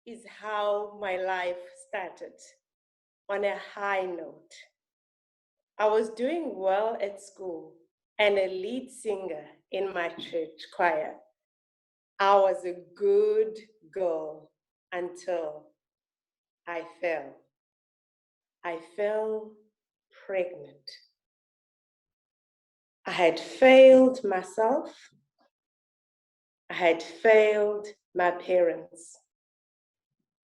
is how my life started, on a high note. I was doing well at school and a lead singer in my church choir. I was a good girl until I fell. I fell pregnant. I had failed myself. I had failed my parents.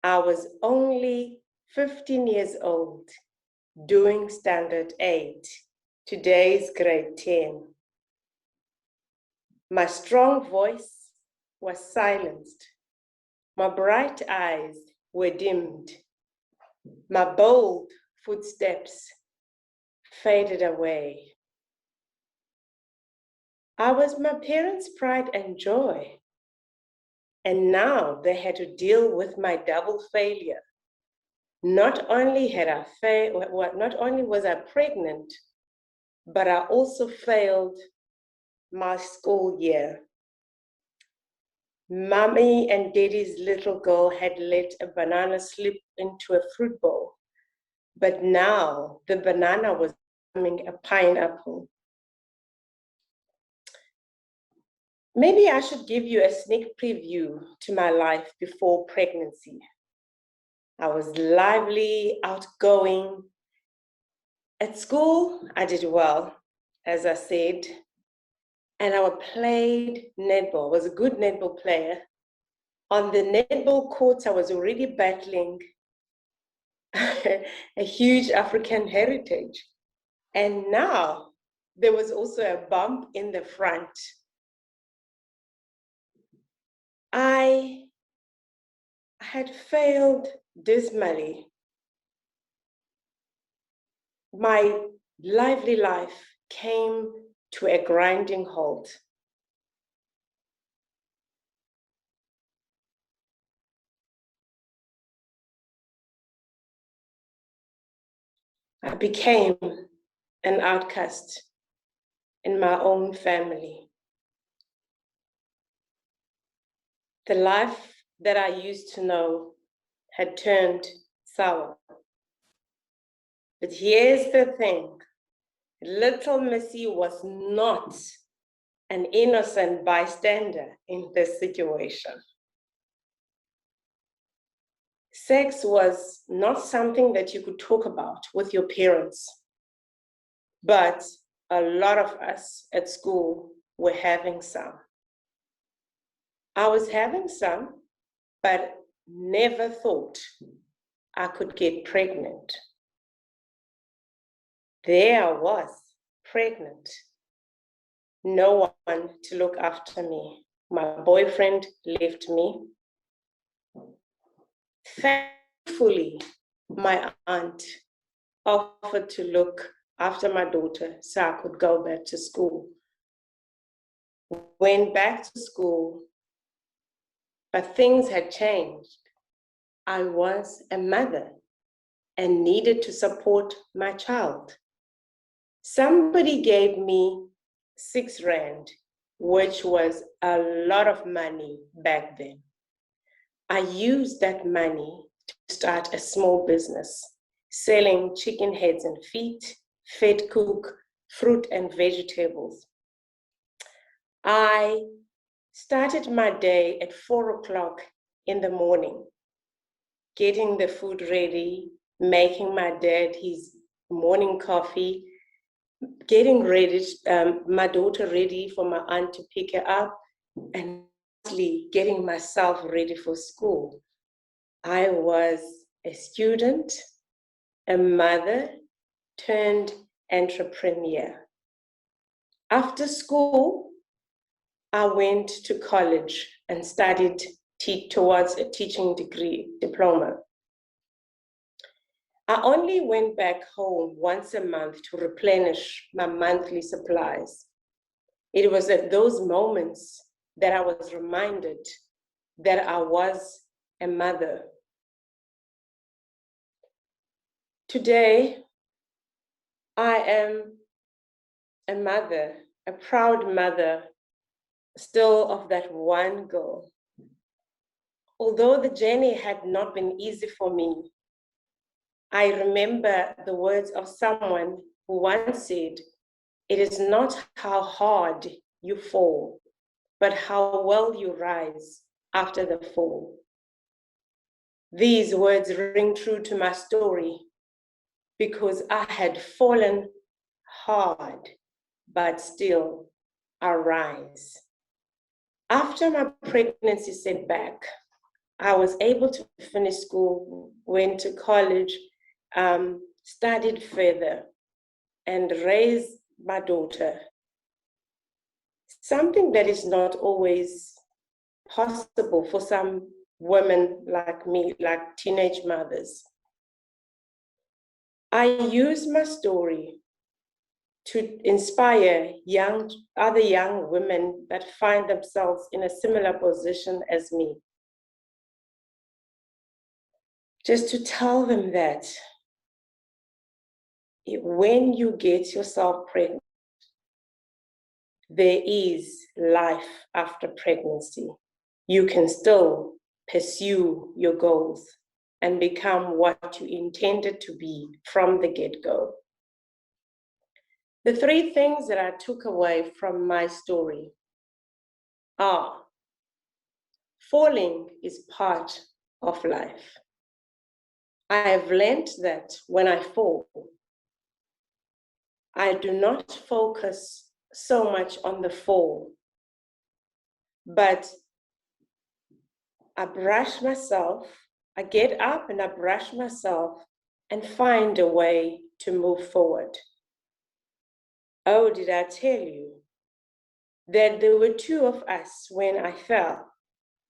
I was only 15 years old, doing standard 8. Today's grade 10. My strong voice was silenced. My bright eyes were dimmed. My bold footsteps faded away. I was my parents' pride and joy. And now they had to deal with my double failure. Not only was I pregnant, but I also failed my school year. Mommy and daddy's little girl had let a banana slip into a fruit bowl, but now the banana was becoming a pineapple. Maybe I should give you a sneak preview to my life before pregnancy. I was lively, outgoing. At school, I did well, as I said, and I played netball, was a good netball player. On the netball courts, I was already battling a huge African heritage. And now there was also a bump in the front. I had failed dismally. My lively life came to a grinding halt. I became an outcast in my own family. The life that I used to know had turned sour. But here's the thing, little Missy was not an innocent bystander in this situation. Sex was not something that you could talk about with your parents, but a lot of us at school were having some. I was having some, but never thought I could get pregnant. There I was, pregnant. No one to look after me. My boyfriend left me. Thankfully, my aunt offered to look after my daughter so I could go back to school. Went back to school, but things had changed. I was a mother and needed to support my child. Somebody gave me 6 rand, which was a lot of money back then. I used that money to start a small business, selling chicken heads and feet, fed cook, fruit and vegetables. I started my day at 4 o'clock in the morning, getting the food ready, making my dad his morning coffee, getting ready, my daughter ready for my aunt to pick her up, and lastly, getting myself ready for school. I was a student, a mother turned entrepreneur. After school, I went to college and studied towards a teaching degree, diploma. I only went back home once a month to replenish my monthly supplies. It was at those moments that I was reminded that I was a mother. Today, I am a mother, a proud mother, still of that one girl. although the journey had not been easy for me, I remember the words of someone who once said, "It is not how hard you fall, but how well you rise after the fall." These words ring true to my story because I had fallen hard, but still I rise. After my pregnancy setback, I was able to finish school, went to college, studied further, and raised my daughter. Something that is not always possible for some women like me, like teenage mothers. I use my story to inspire other young women that find themselves in a similar position as me. Just to tell them that when you get yourself pregnant, there is life after pregnancy. You can still pursue your goals and become what you intended to be from the get-go. The three things that I took away from my story are: falling is part of life. I have learned that when I fall, I do not focus so much on the fall, but I brush myself, I get up and I brush myself and find a way to move forward. Oh, did I tell you that there were two of us when I fell,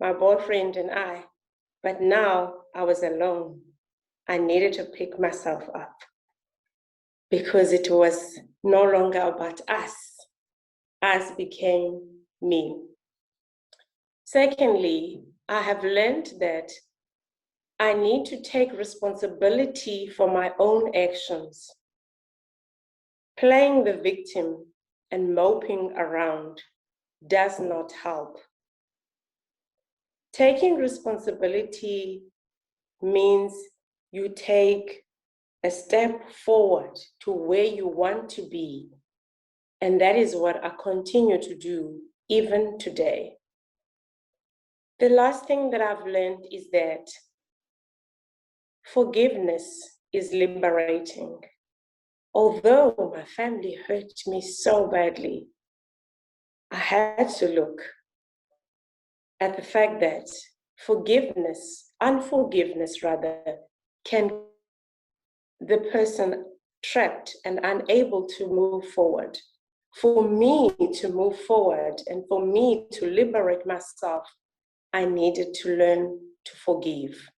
my boyfriend and I, but now I was alone. I needed to pick myself up because it was no longer about us. Us became me. Secondly, I have learned that I need to take responsibility for my own actions. Playing the victim and moping around does not help. Taking responsibility means you take a step forward to where you want to be. And that is what I continue to do even today. The last thing that I've learned is that forgiveness is liberating. Although my family hurt me so badly, I had to look at the fact that unforgiveness rather, can the person trapped and unable to move forward. For me to move forward and for me to liberate myself, I needed to learn to forgive.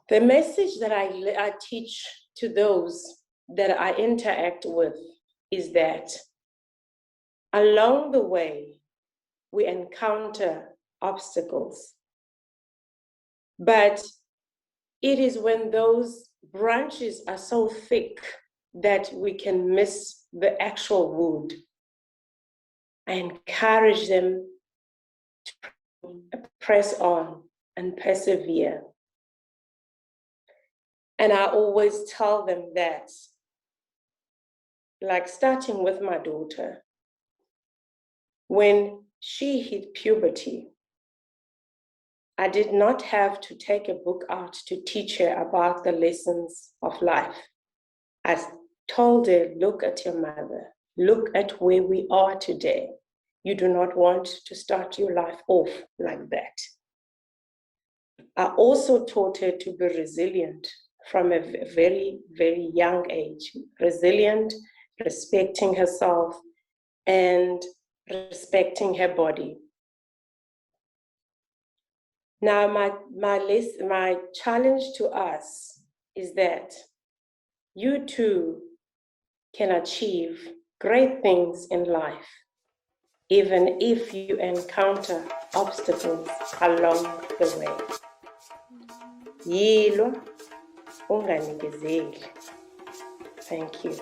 The message that I teach to those that I interact with is that along the way, we encounter obstacles. But it is when those branches are so thick that we can miss the actual wood. I encourage them to press on and persevere. And I always tell them that, like starting with my daughter, when she hit puberty, I did not have to take a book out to teach her about the lessons of life. I told her, look at your mother, look at where we are today. You do not want to start your life off like that. I also taught her to be resilient from a very, very young age. Resilient, respecting herself, and respecting her body. Now, my challenge to us is that you too can achieve great things in life, even if you encounter obstacles along the way. Yilwa, unganikezeli. Thank you.